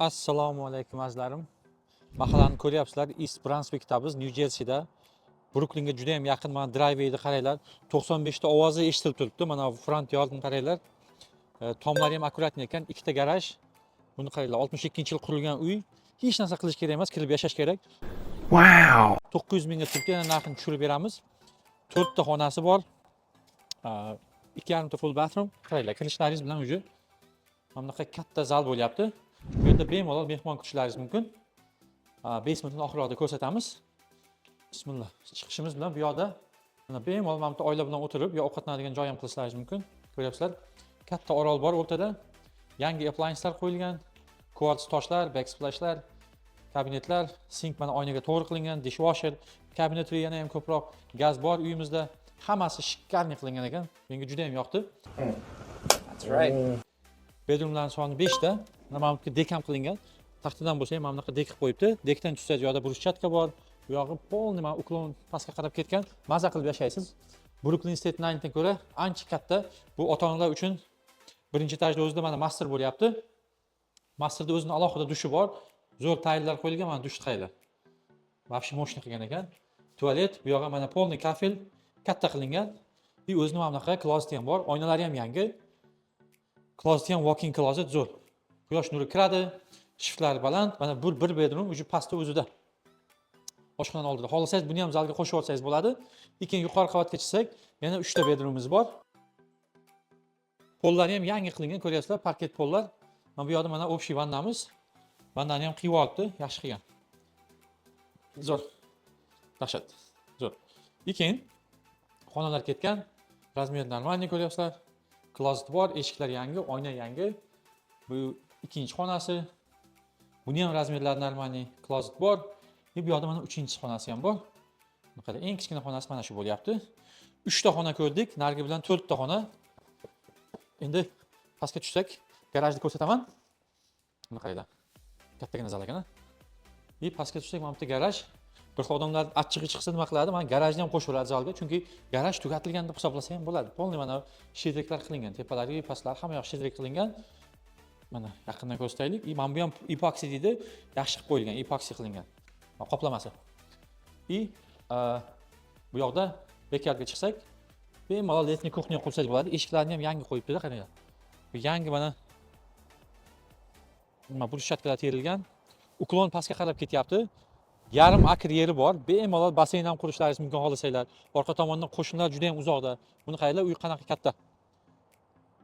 Assalomu alaykum azizlarim. Mahallani ko'ryapsizlar. East Brunswickdamiz, New Jerseyda. Bruklinga juda ham yaqin. Mana drivewayni qaranglar. 95 ta ovozi eshitilib turibdi. Mana front yardni qaranglar. Tomlari ham akkuratni ekan. Ikkita garaj. Buni qaranglar. 62-yil qurilgan uy. Hech narsa qilish kerak emas, kirib yashash kerak. Wow. 900 mingga turibdi. Yana narxini tushirib beramiz. 4 ta xonasi bor. 2,5 ta full bathroom. Qaranglar, kirishlaringiz bilan uji. Mana bunaqa katta zal bo'lyapti. Bu yerda bemalol mehmon kutishlaringiz mumkin. Basementni oxirroqda ko'rsatamiz. Bismillah. Chiqishimiz bilan bu yoqda mana bemalol mana bu oila bilan o'tirib, yo ovqatlanadigan joy ham qilishlaringiz mumkin. Ko'ryapsizlar. Katta orol bor o'rtada. Yangi appliancelar qo'yilgan. Quartz toshlar, backsplashlar, kabinetlar, sink mana oynaga to'g'ri qilingan, dishwasher, kabinetri yana ham ko'proq, gaz bor uyimizda. Hammasi shikkarni qilingan ekan. Menga juda ham yoqdi. That's right. Bedroomlarning soni 5 ta. Mana bu dek ham qilingan. Taxtadan bo'lsa ham mana bunaqa dek qilib qo'yibdi. Dekdan tushsa joyda bruschatka bor. Bu yog'i polni mana uklon pastga qarab ketgan. Maza qilib yashaysiz. Brooklyn State 9 dan ko'ra ancha katta. Bu ota-onalar uchun birinchi etajda o'zida mana master bo'lyapti. Masterda o'zining alohida dushi bor. Zo'r tayinlar qo'yilgan, mana dush tayinlar. Вообще moshna qilgan ekan. Tualet, bu yog'i mana polni kafel katta qilingan. И o'zining mana bunaqa closet ham bor. Oynalari ham yangi. Closet ham walk-in closet zo'r. Quyosh nuri kiradi, shiftlari baland. Mana bir bedroom uji pastda o'zida. Oshxona oldida. Xohlasangiz buni ham zalga qo'shib olsangiz bo'ladi. Keyin yuqori qavatga chiqsak, yana 3 ta bedroomimiz bor. Pollari ham yangi qilingan, ko'ryapsizlar, parket pollar. Mana bu yoqda mana общий vannamiz. Vannani ham qiyib olibdi, yaxshi qilgan. Zo'r. Dahshat. Zo'r. Keyin xonalar ketgan. Razmer normalniy ko'ryapsizlar. Closet bor, eshiklar yangi, oyna yangi. Bu ikkinchi xonasi. Buni ham razmerlari normalniy. Closet bor. Bu yoqda mana 3-chi xonasi ham bor. Mana eng kichkina xonasi mana shu bo'lyapti. 3 ta xona ko'rdik, narigi bilan 4 ta xona. Endi pastga tushsak, garajni ko'rsataman. Mana qaranglar. Kattagina zal ekan. Pastga tushsak, mana bu garaj. Bir odamlar achchig'i chiqsa nima qiladi? Mana garajni ham qo'shib oladi zalga, chunki garaj tugatilgan deb hisoblasa ham bo'ladi. Polni mana shedreklar qilingan, tepalari, pastlari hamma yoq shedrek qilingan. Mana yaqindan ko'rsataylik. Mana bu ham epoksi deydi, yaxshi qilib qo'yilgan, epoksi qilingan. Qoplamasi. Bu yoqda bekarga chiqsak, bemalol letniy kuxnya qursak bo'ladi. Eshiklarni ham yangi qo'yibdi, qaranglar. Bu yangi mana brushatkalar terilgan. Uklon pastga qarab ketyapti. Yarim akr yeri bor. Bemalol basseyn ham qurishlaringiz mumkin xohlasanglar. Orqa tomondan qo'shnilar juda ham uzoqda. Buni qaranglar, uy qanaqa katta.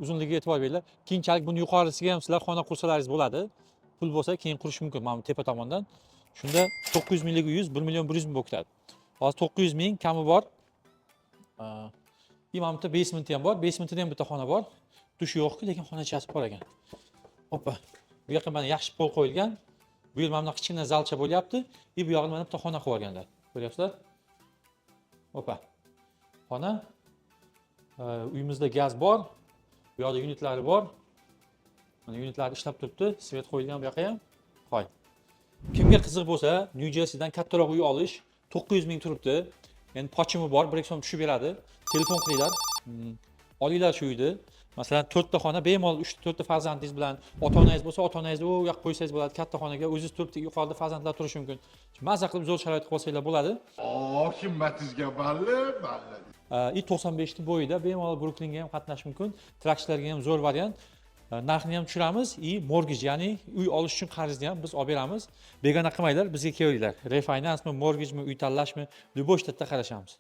Uzunligiga e'tibor beringlar. Keyinchalik buni yuqorisiga ham sizlar xona qursalaringiz bo'ladi. Pul bo'lsa keyin qurish mumkin mana tepa tomondan. Shunda 900 minglik uy 1 million 100 ming bo'lib ketadi. Hozir 900 ming kami bor. Imamda basement ham bor. Basementda ham bitta xona bor. Dush yo'q, lekin xonachasi bor ekan. Hoppa. Bu yoqqa mana yaxshi pol qo'yilgan. Bu yer mana kichkina zalcha bo'lyapti. Bu yoqni mana bitta xona qilib olganlar. Ko'ryapsizlar? Hoppa. Xona. Uyimizda gaz bor. Bu yoqda unitlari bor. Mana unitlar ishlab turibdi. Svet qo'yilgan bu yoqqa ham. Qo'y. Kimga qiziq bo'lsa, New Jerseydan kattaroq uy olish 900 ming turibdi. Endi pochimi bor, 1 so'm tushib beradi. Telefon qilinglar. Olinglar shu uyni. Masalan, 4 ta xona, bemalol 3-4 ta farzandingiz bilan ota-onangiz bo'lsa, ota-onangizni u yoqqa qo'ysangiz bo'ladi, katta xonaga. O'zingiz turib yuqorida farzandlar turishi mumkin. Maza qilib zo'r sharoit qilsanglar bo'ladi. Himmatingizga balli. 95 ta bo'yida bemalol Brooklynga ham qatnash mumkin. Trakchilarga ham zo'r variant. Narxini ham tushiramiz, mortgage, ya'ni uy olish uchun qarzni ham biz olib beramiz. Begona qilmanglar, bizga kelinglar. Refinansmi, mortgagemi, uy tanlashmi, любой shtatda qarashamiz.